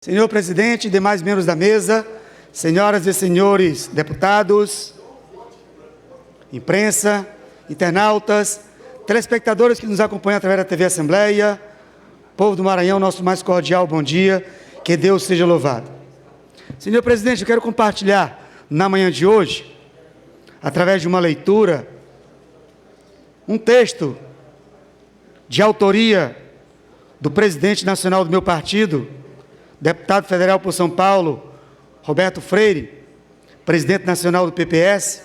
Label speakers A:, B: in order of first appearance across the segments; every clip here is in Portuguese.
A: Senhor presidente e demais membros da mesa, senhoras e senhores deputados, imprensa, internautas, telespectadores que nos acompanham através da TV Assembleia, povo do Maranhão, nosso mais cordial bom dia, que Deus seja louvado. Senhor presidente, eu quero compartilhar na manhã de hoje, através de uma leitura, um texto de autoria do presidente nacional do meu partido, deputado federal por São Paulo, Roberto Freire, presidente nacional do PPS,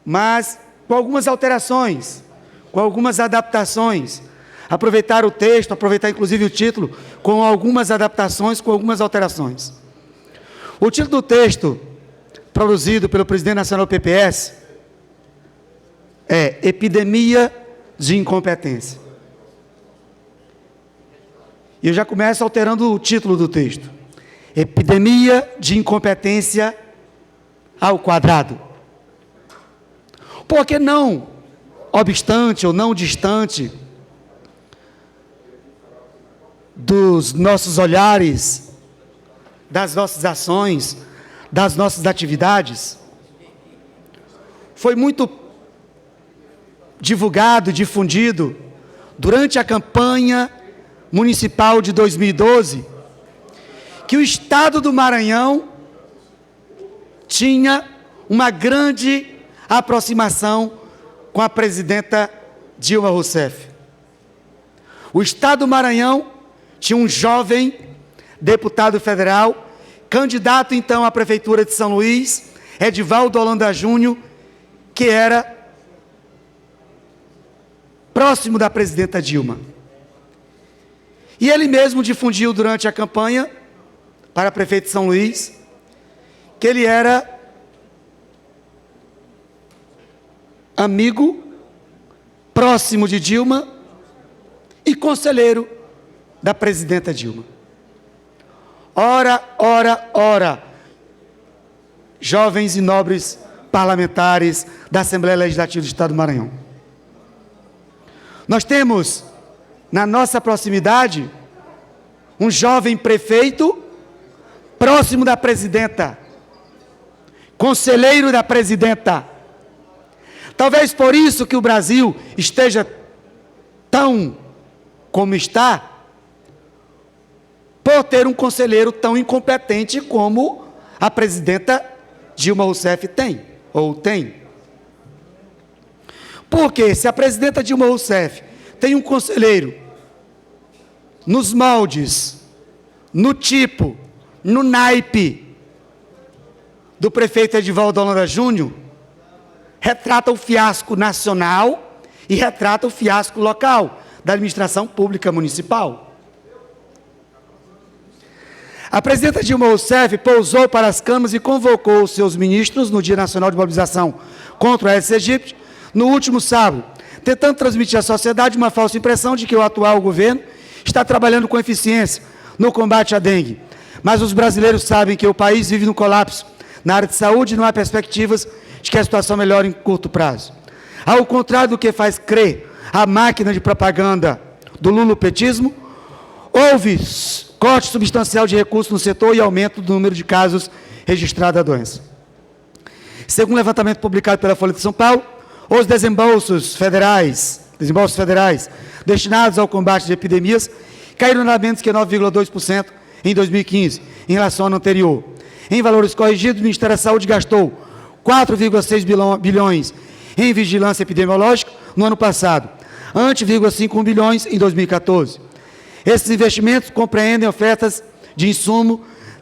A: mas com algumas alterações, com algumas adaptações. Aproveitar o texto, aproveitar inclusive o título, com algumas adaptações, com algumas alterações. O título do texto, produzido pelo presidente nacional do PPS, é Epidemia de Incompetência. E eu já começo alterando o título do texto. Epidemia de incompetência ao quadrado. Porque não obstante ou não distante dos nossos olhares, das nossas ações, das nossas atividades, foi muito divulgado, difundido, durante a campanha municipal de 2012, que o estado do Maranhão tinha uma grande aproximação com a presidenta Dilma Rousseff. O estado do Maranhão tinha um jovem deputado federal, candidato então à prefeitura de São Luís, Edivaldo Holanda Júnior, que era próximo da presidenta Dilma. E ele mesmo difundiu durante a campanha para prefeito de São Luís que ele era amigo, próximo de Dilma e conselheiro da presidenta Dilma. Ora, jovens e nobres parlamentares da Assembleia Legislativa do Estado do Maranhão. Nós temos na nossa proximidade, um jovem prefeito, próximo da presidenta, conselheiro da presidenta. Talvez por isso que o Brasil esteja tão como está, por ter um conselheiro tão incompetente como a presidenta Dilma Rousseff tem, ou tem. Porque se a presidenta Dilma Rousseff tem um conselheiro nos moldes, no tipo, no naipe do prefeito Edivaldo Holanda Júnior, retrata o fiasco nacional e retrata o fiasco local da administração pública municipal. A presidenta Dilma Rousseff pousou para as câmaras e convocou os seus ministros no Dia Nacional de Mobilização contra o Aedes aegypti, no último sábado, tentando transmitir à sociedade uma falsa impressão de que o atual governo está trabalhando com eficiência no combate à dengue. Mas os brasileiros sabem que o país vive no colapso na área de saúde e não há perspectivas de que a situação melhore em curto prazo. Ao contrário do que faz crer a máquina de propaganda do lulopetismo, houve corte substancial de recursos no setor e aumento do número de casos registrados da doença. Segundo um levantamento publicado pela Folha de São Paulo, os desembolsos federais destinados ao combate de epidemias caíram nada menos que 9,2% em 2015, em relação ao ano anterior. Em valores corrigidos, o Ministério da Saúde gastou 4,6 bilhões em vigilância epidemiológica no ano passado, ante 1,5 bilhões em 2014. Esses investimentos compreendem ofertas de insumo,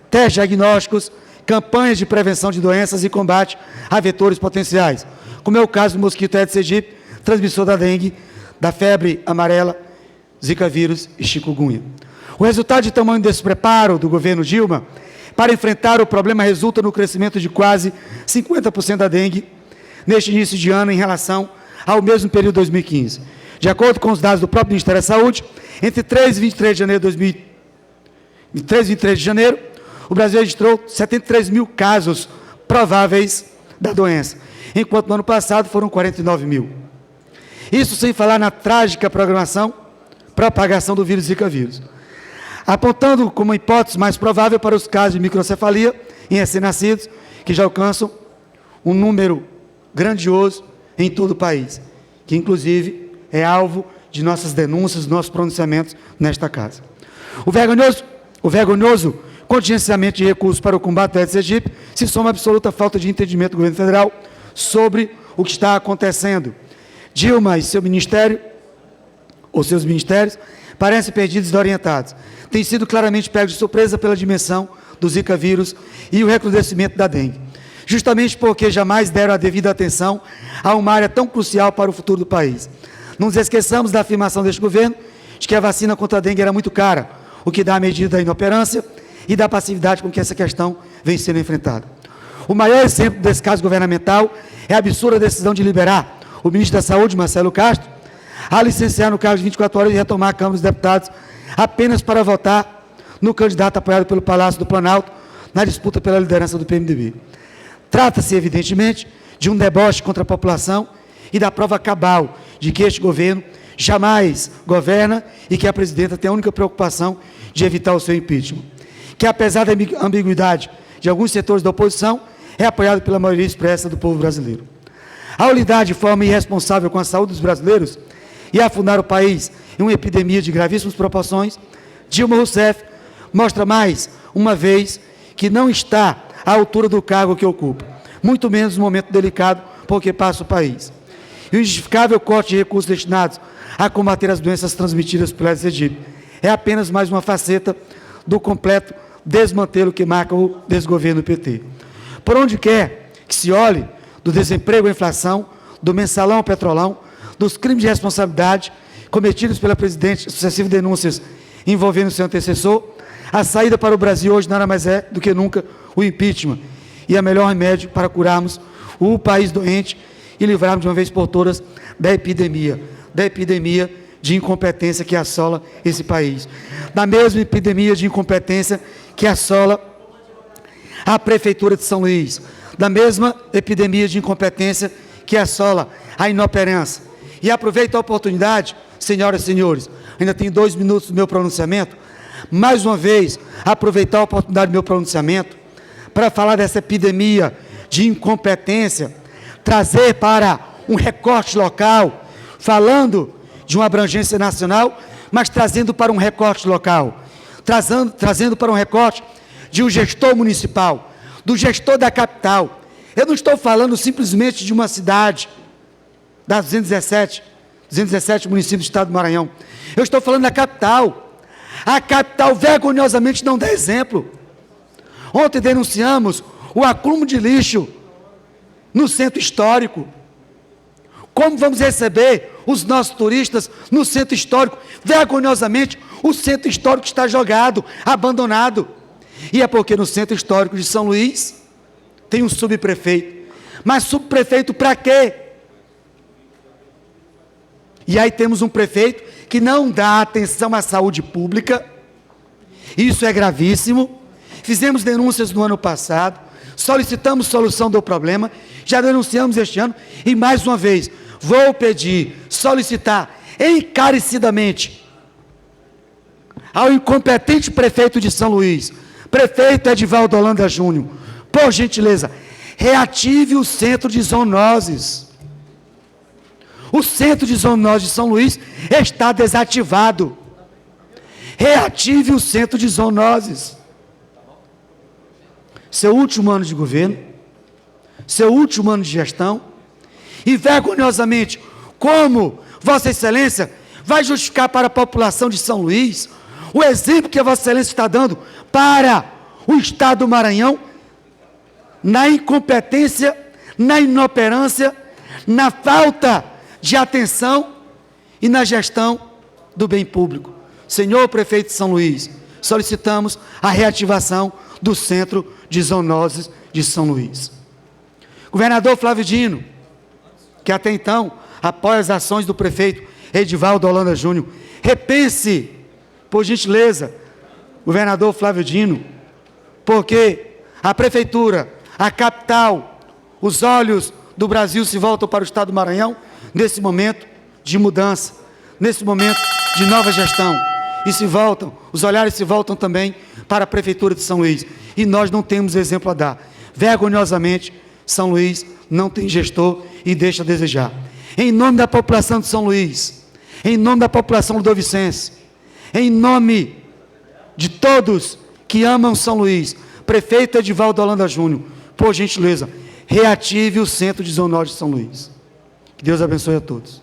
A: testes diagnósticos, campanhas de prevenção de doenças e combate a vetores potenciais, como é o caso do mosquito Aedes aegypti, transmissor da dengue, da febre amarela, zika vírus e chikungunya. O resultado de tamanho despreparo do governo Dilma para enfrentar o problema resulta no crescimento de quase 50% da dengue neste início de ano em relação ao mesmo período de 2015. De acordo com os dados do próprio Ministério da Saúde, entre 3 e 23 de janeiro, o Brasil registrou 73 mil casos prováveis da doença, enquanto no ano passado foram 49 mil. Isso sem falar na trágica propagação do vírus Zika vírus. apontando como hipótese mais provável para os casos de microcefalia em recém-nascidos, que já alcançam um número grandioso em todo o país, que inclusive é alvo de nossas denúncias, nossos pronunciamentos nesta casa. O vergonhoso contingenciamento de recursos para o combate ao Aedes aegypti se soma à absoluta falta de entendimento do governo federal sobre o que está acontecendo. Dilma e seu ministério, ou seus ministérios, parecem perdidos e desorientados. Têm sido claramente pegos de surpresa pela dimensão do Zika vírus e o recrudescimento da dengue, justamente porque jamais deram a devida atenção a uma área tão crucial para o futuro do país. Não nos esqueçamos da afirmação deste governo de que a vacina contra a dengue era muito cara, o que dá a medida da inoperância e da passividade com que essa questão vem sendo enfrentada. O maior exemplo desse caso governamental é a absurda decisão de liberar o ministro da Saúde, Marcelo Castro, a licenciar no cargo de 24 horas e retomar a Câmara dos Deputados apenas para votar no candidato apoiado pelo Palácio do Planalto na disputa pela liderança do PMDB. Trata-se, evidentemente, de um deboche contra a população e da prova cabal de que este governo jamais governa e que a presidenta tem a única preocupação de evitar o seu impeachment, que apesar da ambiguidade de alguns setores da oposição, é apoiado pela maioria expressa do povo brasileiro. Ao lidar de forma irresponsável com a saúde dos brasileiros e afundar o país em uma epidemia de gravíssimas proporções, Dilma Rousseff mostra mais uma vez que não está à altura do cargo que ocupa, muito menos no momento delicado por que passa o país. E o injustificável corte de recursos destinados a combater as doenças transmitidas pelo Aedes aegypti é apenas mais uma faceta do completo desmantelo que marca o desgoverno PT. Por onde quer que se olhe, do desemprego à inflação, do mensalão ao petrolão, dos crimes de responsabilidade cometidos pela presidente, sucessivas denúncias envolvendo seu antecessor, a saída para o Brasil hoje nada mais é do que nunca o impeachment, e é o melhor remédio para curarmos o país doente e livrarmos de uma vez por todas da epidemia de incompetência que assola esse país, da mesma epidemia de incompetência que assola a Prefeitura de São Luís, da mesma epidemia de incompetência que assola a inoperância. E aproveito a oportunidade, senhoras e senhores, ainda tenho 2 minutos do meu pronunciamento, mais uma vez, aproveitar a oportunidade do meu pronunciamento para falar dessa epidemia de incompetência, trazer para um recorte local, falando de uma abrangência nacional, mas trazendo para um recorte local, trazendo para um recorte de um gestor municipal, do gestor da capital. Eu não estou falando simplesmente de uma cidade, das 217 municípios do estado do Maranhão. Eu estou falando da capital. A capital vergonhosamente não dá exemplo. Ontem denunciamos o acúmulo de lixo no centro histórico. Como vamos receber os nossos turistas no centro histórico? Vergonhosamente, o centro histórico está jogado, abandonado. E é porque no centro histórico de São Luís tem um subprefeito. Mas subprefeito para quê? E aí temos um prefeito que não dá atenção à saúde pública. Isso é gravíssimo. Fizemos denúncias no ano passado, solicitamos solução do problema, já denunciamos este ano e mais uma vez vou pedir, solicitar encarecidamente ao incompetente prefeito de São Luís, prefeito Edivaldo Holanda Júnior, por gentileza, reative o centro de zoonoses. O centro de zoonoses de São Luís está desativado. Reative o centro de zoonoses. Seu último ano de governo, seu último ano de gestão, e vergonhosamente, como Vossa Excelência vai justificar para a população de São Luís o exemplo que a Vossa Excelência está dando para o Estado do Maranhão, na incompetência, na inoperância, na falta de atenção e na gestão do bem público. Senhor Prefeito de São Luís, solicitamos a reativação do Centro de Zoonoses de São Luís. Governador Flávio Dino, que até então apoia as ações do prefeito Edivaldo Holanda Júnior, repense, por gentileza, governador Flávio Dino, porque a prefeitura, a capital, os olhos do Brasil se voltam para o estado do Maranhão nesse momento de mudança, nesse momento de nova gestão. e se voltam, os olhares se voltam também para a Prefeitura de São Luís. E nós não temos exemplo a dar. Vergonhosamente, São Luís não tem gestor e deixa a desejar. Em nome da população de São Luís, em nome da população ludovicense, em nome de todos que amam São Luís, prefeito Edivaldo Holanda Júnior, por gentileza, reative o Centro de Zoonose de São Luís. Que Deus abençoe a todos.